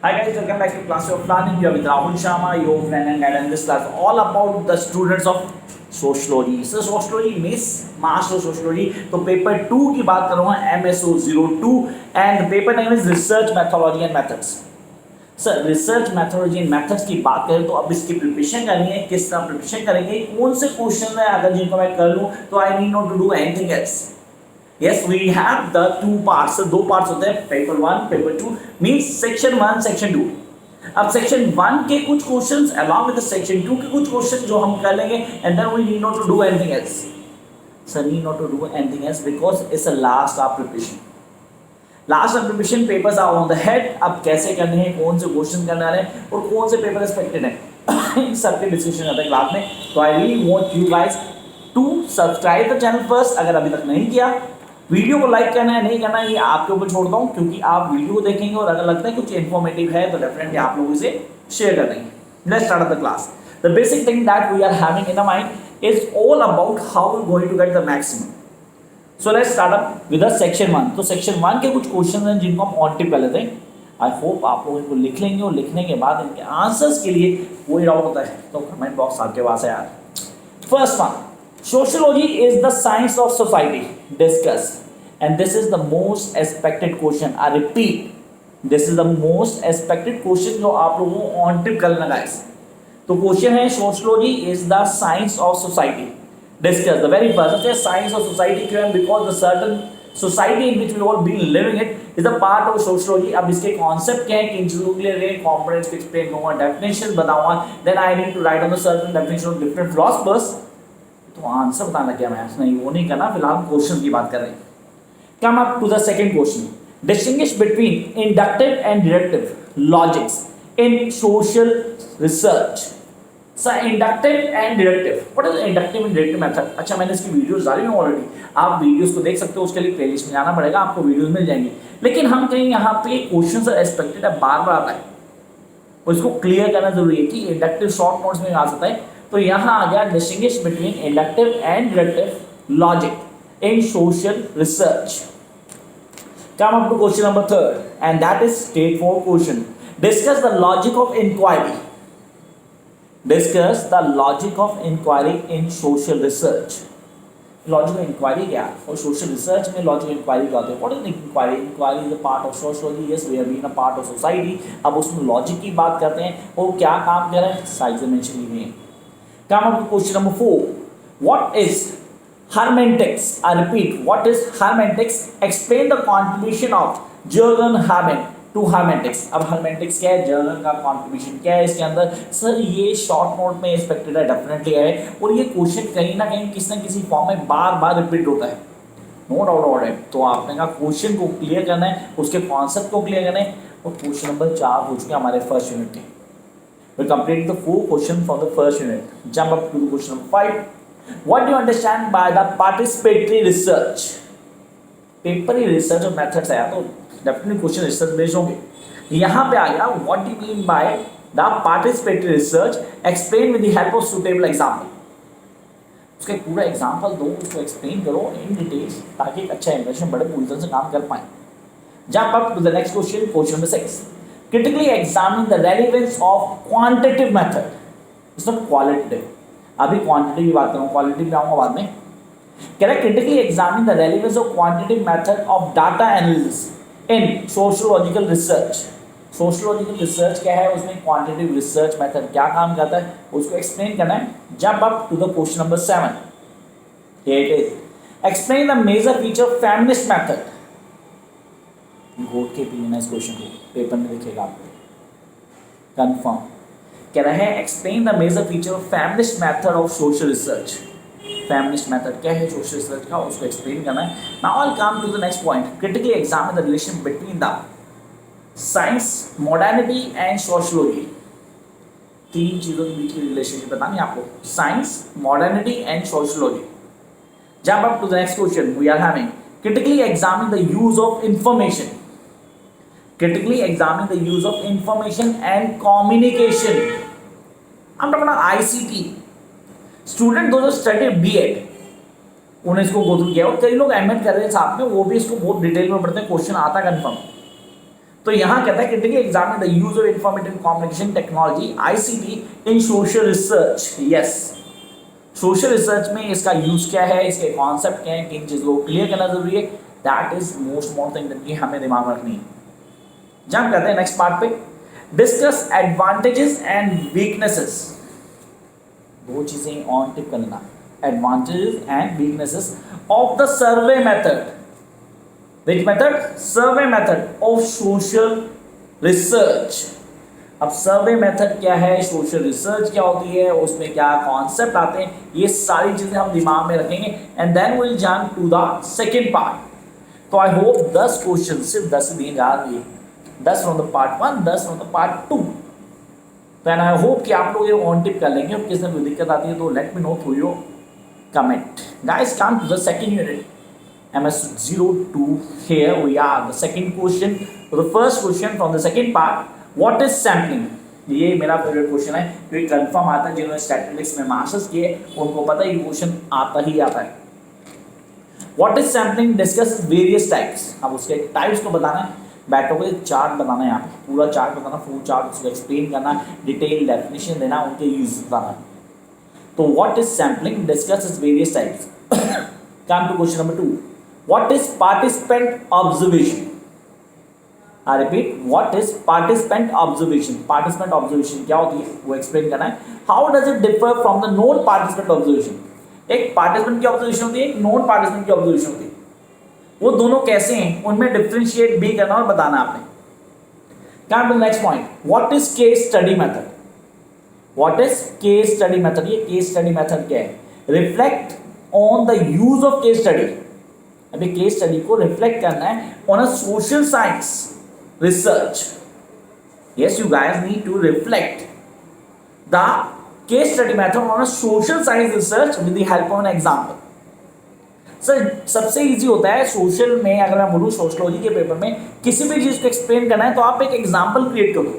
Hi guys, welcome back to class of planning. You are with Rahul Sharma, your friend and guide in this class all about the students of sociology. So sociology means master of sociology. तो paper 2 की बात करूँगा MSO02 and paper name is research methodology and methods. Sir research methodology and methods की बात करें तो अब इसकी प्रिपरेशन करनी है, किस तरह प्रिपरेशन करेंगे, कौन से क्वेश्चन है अगर जिनको मैं कर लूँ तो I need not to do anything else. Yes, we have the two parts. दो parts होते हैं, paper 1, paper 2 means section 1, section 2. अब section 1 के कुछ questions along with the section 2 के कुछ questions जो हम कर लेंगे and then we need not to do anything else. So need not to do anything else because it's a last of preparation. Last of preparation papers are on the head. अब कैसे करने हैं, कौन से क्वेश्चन करने वाले हैं और कौन से पेपर एक्सपेक्टेड है इन सबके डिस्कशन आता है क्लास में. तो I really want you guys to subscribe the channel first अगर अभी तक नहीं किया. वीडियो को लाइक करना है नहीं करना है ये आपके ऊपर छोड़ता हूँ, क्योंकि आप वीडियो को देखेंगे और अगर लगता है कुछ इन्फॉर्मेटिव है तो डेफिनेटली आप लोगों से शेयर कर देंगे. Let's start the class. The basic thing that we are having in the mind is all about how we going to get the maximum. So let's start up with the section 1. तो section 1 के कुछ question हैं जिनको हम on tip कर लेते हैं. I hope आप लोग इनको लिख लेंगे और लिखने के बाद इनके आंसर्स के लिए कोई डाउट होता है तो कमेंट बॉक्स आपके पास है यार. First one, sociology is the science of society. Discuss. And this is the most expected question. I repeat, this is the most expected question जो आप लोगों को ऑन टिप करना गाइस. तो क्वेश्चन है sociology is the science of society. Discuss. The very first है science of society क्यों है? Because the certain society in which we all been living it is a part of sociology. अब इसके concept क्या है, किन चीजों के लिए कंपोनेंट्स एक्सप्लेन करूंगा, डेफिनेशन बताऊंगा, then I need to write on the certain definition of different philosophers. तो आंसर बताना क्या मैं नहीं वो नहीं करना, फिलहाल क्वेश्चन की बात कर रहे हैं. Come up to the second question. Distinguish between inductive and deductive logics in social research. So inductive and deductive. What is the inductive and deductive method? अच्छा मैंने इसकी वीडियोस डाली हैं ऑलरेडी, आप वीडियोस को देख सकते हो. उसके लिए प्लेलिस्ट में जाना पड़ेगा, आपको वीडियोस मिल जाएंगी. लेकिन हम कहीं यहाँ पे क्वेश्चन एक्सपेक्टेड है, बार बार आता है और इसको क्लियर करना जरूरी है कि इंडक्टिव शॉर्ट नोट्स में आ सकता है. तो यहाँ आ गया distinguish between inductive and deductive logic in social research. Come up to question number 3 and that is straightforward question. Discuss the logic of inquiry. Discuss the logic of inquiry in social research. Logic of inquiry क्या और social research में logic of inquiry क्या होता है? What is inquiry? Inquiry is a part of sociology. Yes, we have been a part of society. अब उसमें logic की बात करते हैं, वो क्या काम कर रहे हैं, साइज में मेंशन की हुई है. Come up to question number 4. What is hermeneutics? I repeat, what is hermeneutics? Explain the contribution of Jürgen Habermas to hermeneutics. अब hermeneutics क्या है, जर्गन का contribution क्या है इसके अंदर. सर ये शॉर्ट नोट में एक्सपेक्टेड है, डेफिनेटली है, और ये क्वेश्चन कहीं ना कहीं किसी न किसी फॉर्म में बार बार रिपीट होता है, नो डाउट अबाउट इट. तो आपने कहा क्वेश्चन को क्लियर करना है, उसके कॉन्सेप्ट को क्लियर करना है. और क्वेश्चन नंबर 4 हो चुके हमारे फर्स्ट यूनिट के. We complete the 4 questions from the first unit. Jump up to the question number 5. What do you understand by the participatory research? Paper he research और methods आया तो डेफिनेटली क्वेश्चन रिसर्च बेस्ड होंगे. यहाँ पे आ गया what do you mean by the participatory research, explain with the help of suitable example. उसका एक पूरा एग्जांपल दो, उसको एक्सप्लेन करो इन डिटेल्स ताकि एक अच्छा इंप्रेशन बड़े पूरी तरह से काम कर पाए. Jump up to the next question, question number 6. Critically examine the relevance of quantitative method. It's not qualitative. अभी quantitative की बात करूँ, qualitative पे आऊँगा बाद में. कह रहा है critically examine the relevance of quantitative method of data analysis in sociological research. Sociological research क्या है, उसमें quantitative research method क्या काम करता है उसको explain करना है. Jump up to the question number 7. Here it is. Explain the major feature of feminist method. घोट के पीना इस क्वेश्चन को पेपर में लिखेगा आपको कंफर्म. कह रहा है explain the major feature of feminist method of social research. Feminist method क्या है सोशल रिसर्च का, उसको एक्सप्लेन करना है. Now I come to the next point. Critically examine the relation between the science, modernity and sociology. 3 चीजों के बीच की रिलेशनशिप बतानी है आपको, science, modernity and sociology. Jump up to the next question. We are having critically examine the use of information. Critically examine the use of information and communication. I'm talking about ICT. Student those who study B.Ed, उन्हें इसको go through किया और कई लोग M.Ed कर रहे हैं साथ में, वो भी इसको बहुत डिटेल में पढ़ते हैं, क्वेश्चन आता कंफर्म. तो यहाँ कहता है critically examine the use of informative communication technology ICT in social research. Yes, social research में इसका यूज क्या है, इसके कॉन्सेप्ट क्या है, किन चीजों को क्लियर करना जरूरी है, that is most important thing हमें दिमाग में रखनी है। जंप करते हैं नेक्स्ट पार्ट पे, डिस्कस एडवांटेजेस एंड वीकनेसेस। दो चीजें ऑन टिप करना, advantages and weaknesses of the survey method. Which method? Survey method of social research. अब सर्वे मेथड क्या है, सोशल रिसर्च क्या होती है, उसमें क्या कॉन्सेप्ट आते हैं, ये सारी चीजें हम दिमाग में रखेंगे and then will jump to the second part. तो आई होप 10 क्वेश्चन, सिर्फ 10 दिए जा रही है, 10 from the part 1, 10 from the part 2। तो एंड आई होप कि आप लोग ये ऑन टिप कर लेंगे। और किसी में कोई दिक्कत आती है तो let me know through your comment. Guys, come to the second unit MS02. Here we are, the second question. So the first question from the second part, what is sampling? ये मेरा फेवरेट क्वेश्चन है, क्योंकि confirm आता है जिन्होंने statistics में masters किए उनको पता है ये क्वेश्चन आता ही आता है। What is sampling? Discuss various types. अब उसके टाइप्स को बताना है, बैठोगे चार्ट बताना है, यहाँ पे पूरा चार्ट बताना, फुल चार्ट उसको एक्सप्लेन करना, डिटेल डेफिनेशन देना, उनके यूज बताना। तो what is sampling? Discuss various types. Come to question number 2. What is participant observation? I repeat, what is participant observation? Participant observation क्या होती है वो एक्सप्लेन करना है। How does it differ from the non participant observation? एक participant की observation होती है, एक नॉन पार्टिसिपेंट की ऑब्जर्वेशन होती है, वो दोनों कैसे हैं उनमें डिफरेंशिएट भी करना और बताना आपने। Come to the next point. What is case study method? What is case study method? ये case study method क्या है? Reflect on the use of case study. अभी केस स्टडी को रिफ्लेक्ट करना है on a social science research. Yes, you guys need to reflect the case study method on a social science research with the help of an example. Sir सबसे easy होता है social में, अगर मैं बोलूँ सोशलॉजी के पेपर में किसी भी चीज को एक्सप्लेन करना है तो आप एक एग्जाम्पल क्रिएट करो।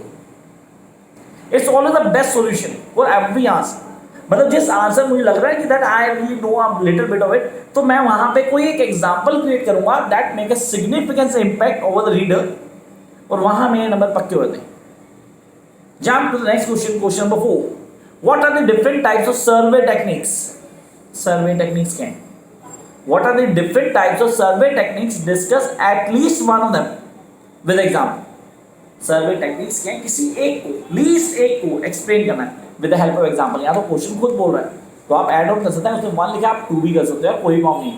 It's always the best solution for every answer. मतलब जिस आंसर मुझे लग रहा है कि that I really know a little bit of it, तो मैं वहां पे कोई एक एग्जांपल क्रिएट करूंगा that make a significance impact over the reader, और वहां मेरे नंबर पक्के होते हैं। Jump to the next question, question number 4. What are the different types of survey techniques? Survey techniques क्या हैं? What are the different types of survey techniques? Discuss at least one of them with example. Survey techniques क्या है, किसी एक को, least एक को explain करना है with the help of example. या तो क्वेश्चन खुद बोल रहा है तो आप ऐड ऑन कर सकते हैं, उसमें 1 लिखा आप 2 भी कर सकते हो, कोई प्रॉब्लम नहीं।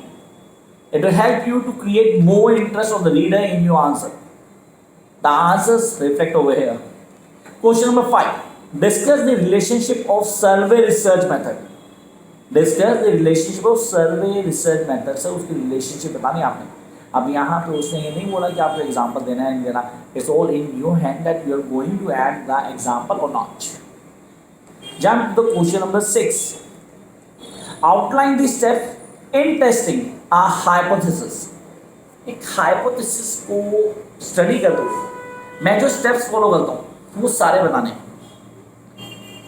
It will help you to create more interest of the reader in your answer. The answers reflect over here. Question number 5. Discuss the relationship of survey research method. Discuss the relationship of survey research method से उसकी relationship बतानी आपने। अब यहाँ पे उसने ये नहीं बोला कि आपको एग्जाम्पल देना है नहीं देना, it's all in your hand that you are going to add the example और not. Jump to the question number 6. Outline the step in testing a hypothesis. एक हाइपोथेसिस को स्टडी कर दो, मैं जो स्टेप्स फॉलो करता हूँ वो सारे बताने।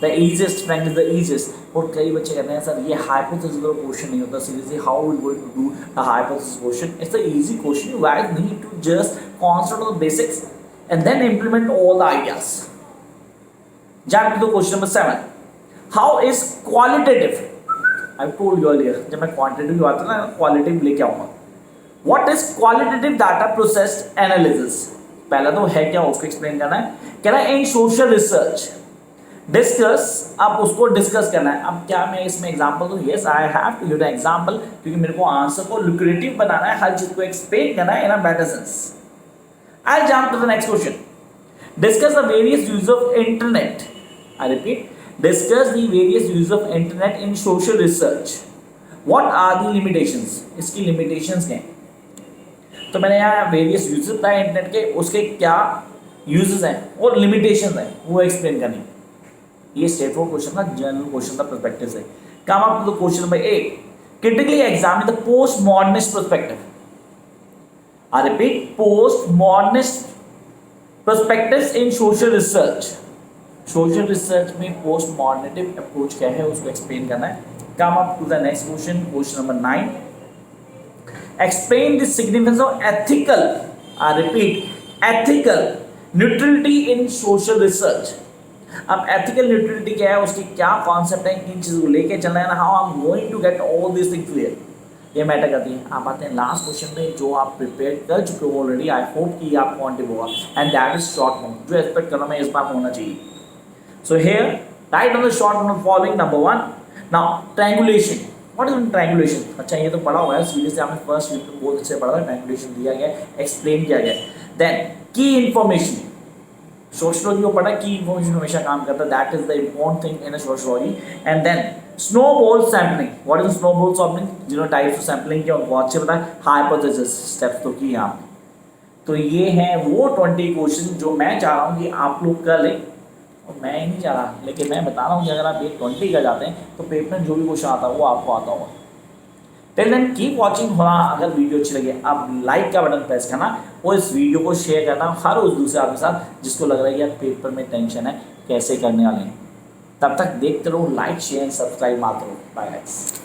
The easiest friend is the easiest. और कई बच्चे कहते हैं सर ये हाइपोथेसिस का क्वेश्चन नहीं होता, seriously how we going to do the hypothesis question? It's the easy question, you guys need to just concentrate on the basics and then implement all the ideas. Jump to the question number 7. How is qualitative? I told you earlier, जब मैं quantitative की बात करता हूं ना qualitative लेके आऊंगा। What is qualitative data processed analysis? पहला तो है क्या उसको एक्सप्लेन करना है। कह रहा है इन सोशल रिसर्च डिस्कस, अब उसको डिस्कस करना है। अब क्या मैं इसमें एग्जांपल दूं? Yes, I have to give the example, क्योंकि मेरे को आंसर को लुक्रेटिव बनाना है, हर चीज को एक्सप्लेन करना है in a better sense. I jump to the next question. Discuss the various use of internet. I repeat, discuss the various use of internet in social research. What are the limitations? इसकी limitations क्या हैं? तो मैंने यहाँ various uses बताए internet के, उसके क्या यूजेस हैं और लिमिटेशंस हैं वो एक्सप्लेन करनी। ये स्ट्रेट फॉरवर्ड क्वेश्चन था, जनरल क्वेश्चन था पर्सपेक्टिव से। Come up to the question number 8. Critically examine the post modernist perspective. I repeat, post modernist perspectives in social research. Social research में पोस्ट मॉडर्नेटिव अप्रोच क्या है उसको explain करना है। Come up to the next question, question number 9. Explain the significance of ethical. I repeat, ethical neutrality in social research. अब ethical neutrality क्या है, उसकी क्या कॉन्सेप्ट है, किन चीज़ों को लेके चलना है ना, how I am going to get all this thing clear, ये मैटर करती है। आप आते हैं लास्ट क्वेश्चन में जो आप प्रिपेयर कर चुके हो ऑलरेडी, आई होप कि आप क्वांटिव होगा, and that is short note, जो एक्सपेक्ट कर रहा हूं मैं इस बार होना चाहिए। So here right on the short note following number 1। Now triangulation, what is triangulation? अच्छा ये तो पढ़ा हुआ है सीरीज से, आपने फर्स्ट वीक में बहुत अच्छे पढ़ा था, ट्रायंगुलेशन दिया गया, एक्सप्लेन किया गया। देन की इंफॉर्मेशन, सोशलॉजी को पढ़ा, की इंफॉर्मेशन हमेशा काम करता है, that is the important thing in sociology. And then snowball sampling, what is snowball sampling? जिन्होंने टाइप्स ऑफ सैम्पलिंग किया उनको अच्छे पता है। हाइपोथेसिस स्टेप्स तो किए आपने। तो ये है वो 20 क्वेश्चन जो मैं चाह रहा हूँ कि आप लोग कर लें, और मैं ही नहीं चाह रहा, लेकिन मैं बता रहा हूँ कि अगर आप ये 20 कर जाते हैं तो पेपर में जो भी क्वेश्चन आता है वो आपको आता होगा। Till then keep watching. थोड़ा अगर वीडियो अच्छी लगे आप लाइक का बटन प्रेस करना और इस वीडियो को शेयर करना हर उस दूसरे आपके साथ जिसको लग रहा है कि यार पेपर में टेंशन है कैसे करने वाले हैं। तब तक देखते रहो, लाइक शेयर सब्सक्राइब मारते रहो। Bye guys.